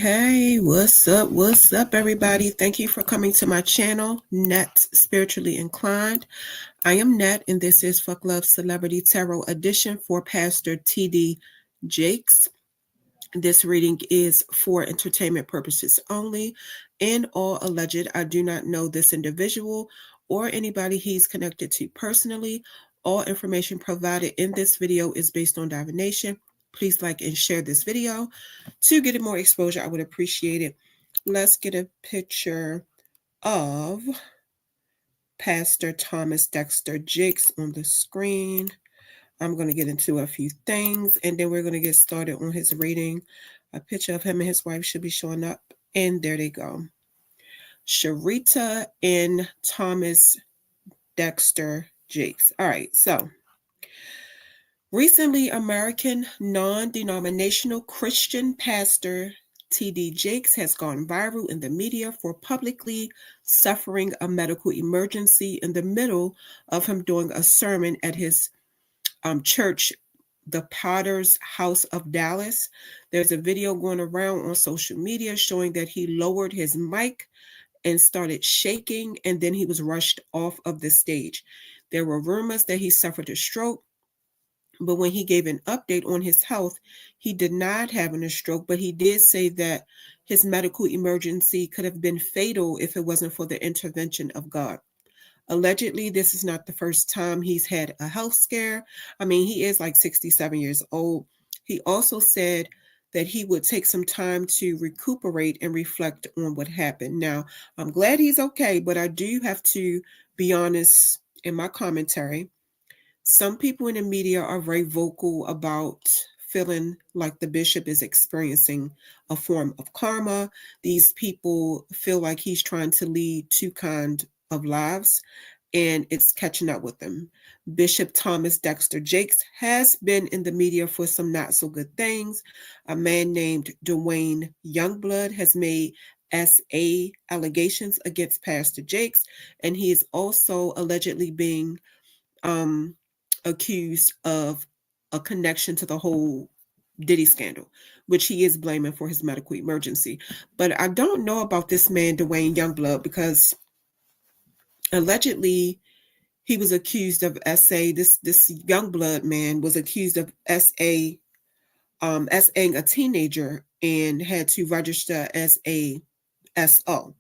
Hey, what's up, everybody? Thank you for coming to my channel, NetteSpirituallyInclined. I am Nett, and this is Fuck Love Celebrity Tarot Edition for Pastor T.D.Jakes. This reading is for entertainment purposes only, and all alleged. I do not know this individual or anybody he's connected to personally. All information provided in this video is based on divination. Please like and share this video. To get more exposure, I would appreciate it. Let's get a picture of Pastor Thomas Dexter Jakes on the screen. I'm going to get into a few things, and then we're going to get started on his reading. A picture of him and his wife should be showing up, and there they go. Sharita and Thomas Dexter Jakes. All right, so recently, American non-denominational Christian pastor T.D.Jakes has gone viral in the media for publicly suffering a medical emergency in the middle of him doing a sermon at his church, the Potter's House of Dallas. There's a video going around on social media showing that he lowered his mic and started shaking, and then he was rushed off of the stage. There were rumors that he suffered a stroke, but when he gave an update on his health, he denied having a stroke, but he did say that his medical emergency could have been fatal if it wasn't for the intervention of God. Allegedly, this is not the first time he's had a health scare. I mean, he is like 67 years old. He also said that he would take some time to recuperate and reflect on what happened. Now, I'm glad he's okay, but I do have to be honest in my commentary. Some people in the media are very vocal about feeling like the bishop is experiencing a form of karma. These people feel like he's trying to lead two kinds of lives, and it's catching up with them. Bishop Thomas Dexter Jakes has been in the media for some not so good things. A man named Dwayne Youngblood has made SA allegations against Pastor Jakes, and he is also allegedly being accused of a connection to the whole Diddy scandal, which he is blaming for his medical emergency. But I don't know about this man, Dwayne Youngblood, because allegedly he was accused of SA. This Youngblood man was accused of SAing a teenager and had to register as a SO.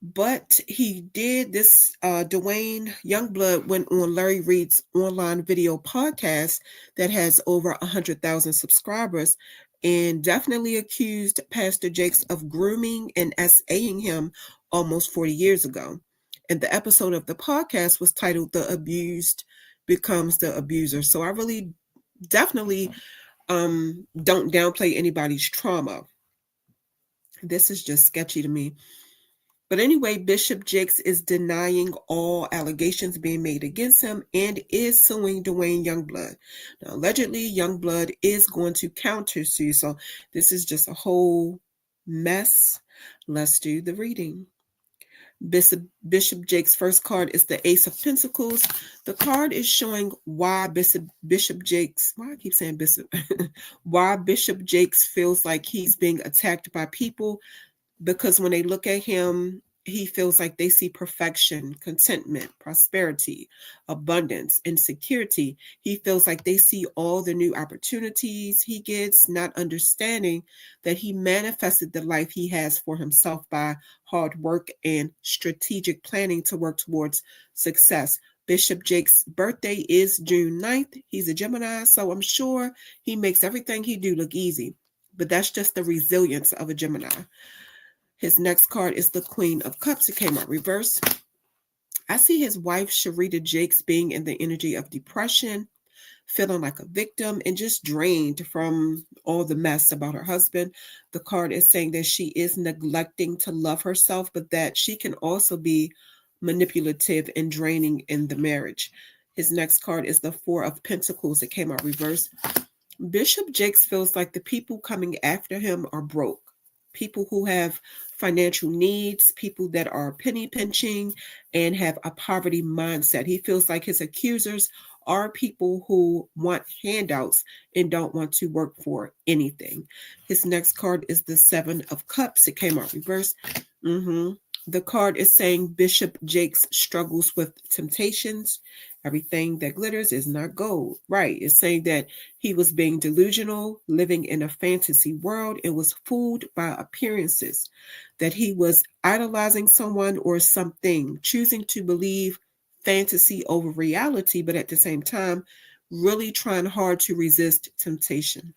But he did this. Dwayne Youngblood went on Larry Reed's online video podcast that has over 100,000 subscribers and definitely accused Pastor Jakes of grooming and SAing him almost 40 years ago. And the episode of the podcast was titled "The Abused Becomes the Abuser." So I really definitely don't downplay anybody's trauma. This is just sketchy to me. But anyway, Bishop Jakes is denying all allegations being made against him and is suing Dwayne Youngblood. Now, allegedly, Youngblood is going to countersue. So this is just a whole mess. Let's do the reading. Bishop Jakes' first card is the Ace of Pentacles. The card is showing why Bishop Jakes, why I keep saying Bishop, why Bishop Jakes feels like he's being attacked by people. Because when they look at him, he feels like they see perfection, contentment, prosperity, abundance, and security. He feels like they see all the new opportunities he gets, not understanding that he manifested the life he has for himself by hard work and strategic planning to work towards success. Bishop Jakes' birthday is June 9th. He's a Gemini, so I'm sure he makes everything he do look easy. But that's just the resilience of a Gemini. His next card is the Queen of Cups. It came out reverse. I see his wife, T.D.Jakes, being in the energy of depression, feeling like a victim, and just drained from all the mess about her husband. The card is saying that she is neglecting to love herself, but that she can also be manipulative and draining in the marriage. His next card is the Four of Pentacles. It came out reversed. Bishop Jakes feels like the people coming after him are broke. People who have financial needs, people that are penny pinching and have a poverty mindset. He feels like his accusers are people who want handouts and don't want to work for anything. His next card is the Seven of Cups. It came out reversed. The card is saying Bishop Jakes struggles with temptations. Everything that glitters is not gold. Right. It's saying that he was being delusional, living in a fantasy world, and was fooled by appearances, that he was idolizing someone or something, choosing to believe fantasy over reality, but at the same time, really trying hard to resist temptation.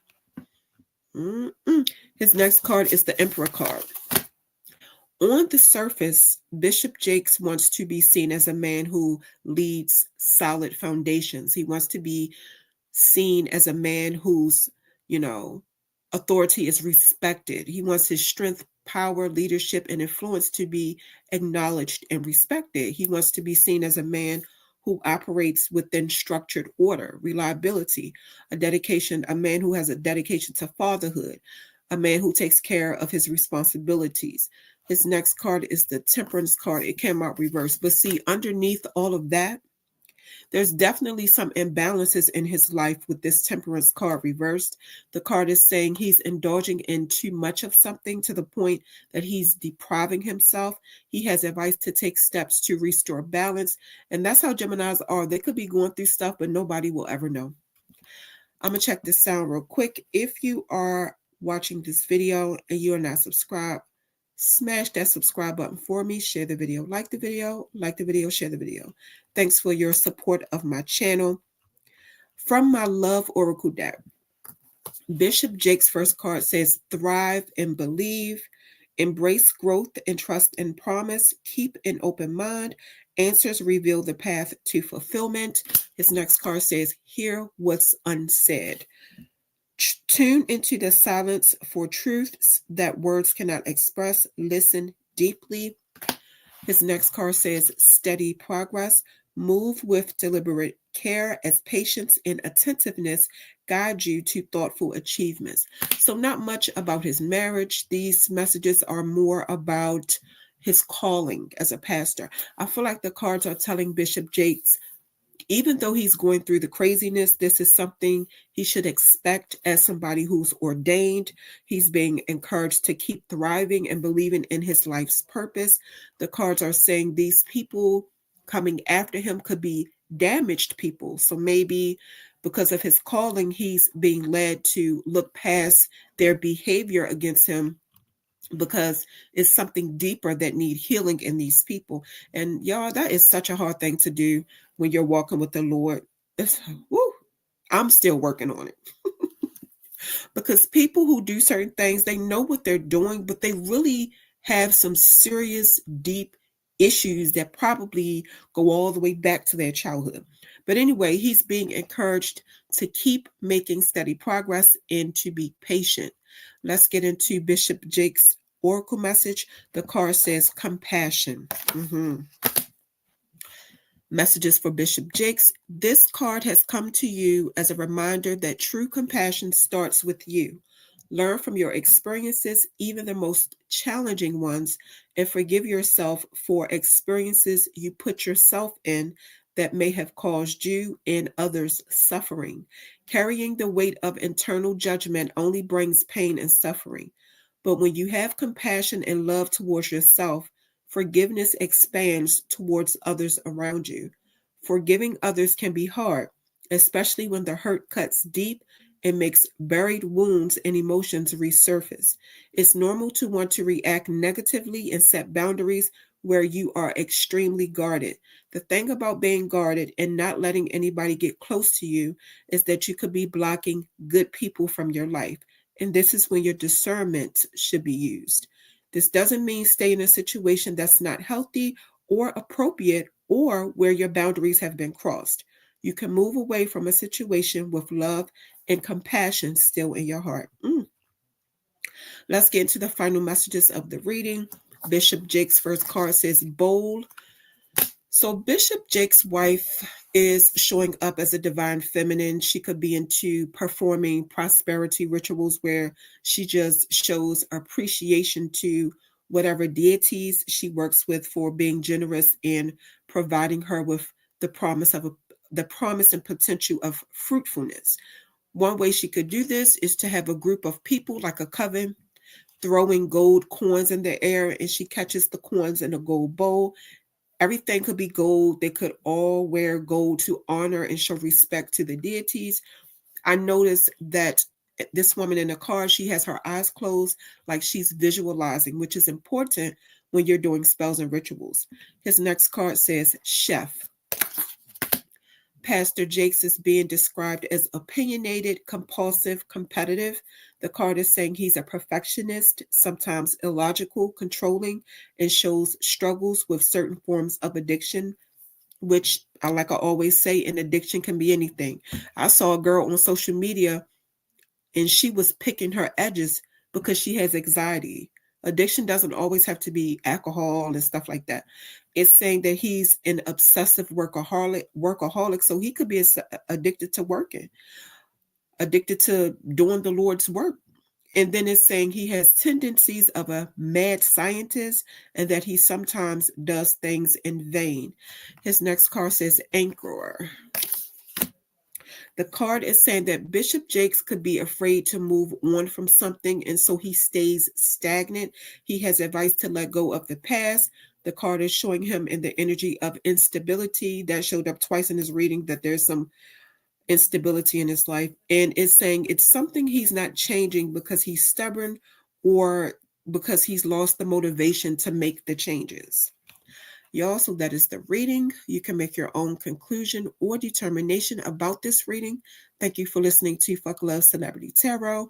His next card is the Emperor card. On the surface, Bishop Jakes wants to be seen as a man who leads solid foundations. He wants to be seen as a man whose, authority is respected. He wants his strength, power, leadership, and influence to be acknowledged and respected. He wants to be seen as a man who operates within structured order, reliability, a man who has a dedication to fatherhood, a man who takes care of his responsibilities. His next card is the Temperance card. It came out reversed. But see, underneath all of that, there's definitely some imbalances in his life with this Temperance card reversed. The card is saying he's indulging in too much of something to the point that he's depriving himself. He has advice to take steps to restore balance. And that's how Geminis are. They could be going through stuff, but nobody will ever know. I'm going to check this sound real quick. If you are watching this video and you are not subscribed, smash that subscribe button for me. Share the video, like the video, share the video. Thanks for your support of my channel. From my Love Oracle deck, Bishop Jakes' first card says, thrive and believe, embrace growth and trust and promise, keep an open mind, answers reveal the path to fulfillment. His next card says, hear what's unsaid. Tune into the silence for truths that words cannot express. Listen deeply. His next card says, steady progress. Move with deliberate care as patience and attentiveness guide you to thoughtful achievements. So not much about his marriage. These messages are more about his calling as a pastor. I feel like the cards are telling Bishop Jakes, even though he's going through the craziness, this is something he should expect as somebody who's ordained. He's being encouraged to keep thriving and believing in his life's purpose. The cards are saying these people coming after him could be damaged people. So maybe because of his calling, he's being led to look past their behavior against him, because it's something deeper that need healing in these people. And y'all, that is such a hard thing to do when you're walking with the Lord. I'm still working on it. Because people who do certain things, they know what they're doing, but they really have some serious, deep issues that probably go all the way back to their childhood. But anyway, he's being encouraged to keep making steady progress and to be patient. Let's get into Bishop Jakes' oracle message. The card says compassion. Messages for Bishop Jakes. This card has come to you as a reminder that true compassion starts with you. Learn from your experiences, even the most challenging ones, and forgive yourself for experiences you put yourself in that may have caused you and others suffering. Carrying the weight of internal judgment only brings pain and suffering. But when you have compassion and love towards yourself, forgiveness expands towards others around you. Forgiving others can be hard, especially when the hurt cuts deep and makes buried wounds and emotions resurface. It's normal to want to react negatively and set boundaries where you are extremely guarded. The thing about being guarded and not letting anybody get close to you is that you could be blocking good people from your life. And this is when your discernment should be used. This doesn't mean stay in a situation that's not healthy or appropriate or where your boundaries have been crossed. You can move away from a situation with love and compassion still in your heart. Let's get into the final messages of the reading. Bishop Jakes' first card says bold. So Bishop Jakes' wife is showing up as a divine feminine. She could be into performing prosperity rituals where she just shows appreciation to whatever deities she works with for being generous and providing her with the promise of the promise and potential of fruitfulness. One way she could do this is to have a group of people like a coven throwing gold coins in the air, and she catches the coins in a gold bowl. Everything could be gold. They could all wear gold to honor and show respect to the deities. I noticed that this woman in the card, she has her eyes closed, like she's visualizing, which is important when you're doing spells and rituals. His next card says chef. Pastor Jakes is being described as opinionated, compulsive, competitive. The card is saying he's a perfectionist, sometimes illogical, controlling, and shows struggles with certain forms of addiction, which, like I always say, an addiction can be anything. I saw a girl on social media and she was picking her edges because she has anxiety. Addiction doesn't always have to be alcohol and stuff like that. It's saying that he's an obsessive workaholic, so he could be addicted to working, addicted to doing the Lord's work. And then it's saying he has tendencies of a mad scientist and that he sometimes does things in vain. His next card says anchor. The card is saying that Bishop Jakes could be afraid to move on from something, and so he stays stagnant. He has advice to let go of the past. The card is showing him in the energy of instability. That showed up twice in his reading, that there's some instability in his life. And it's saying it's something he's not changing because he's stubborn or because he's lost the motivation to make the changes. Y'all, so that is the reading. You can make your own conclusion or determination about this reading. Thank you for listening to Fuck Love Celebrity Tarot,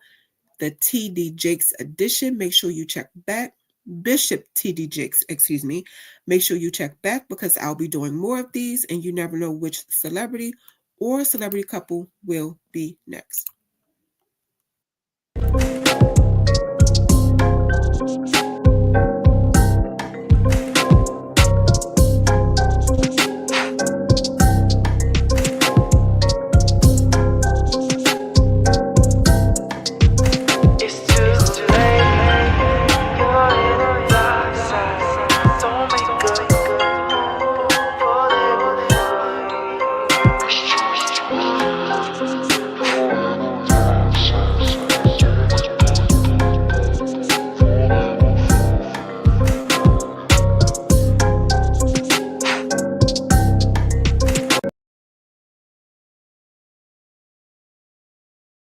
the T.D.Jakes edition. Make sure you check back. Bishop T.D.Jakes, excuse me. Make sure you check back because I'll be doing more of these and you never know which celebrity or celebrity couple will be next.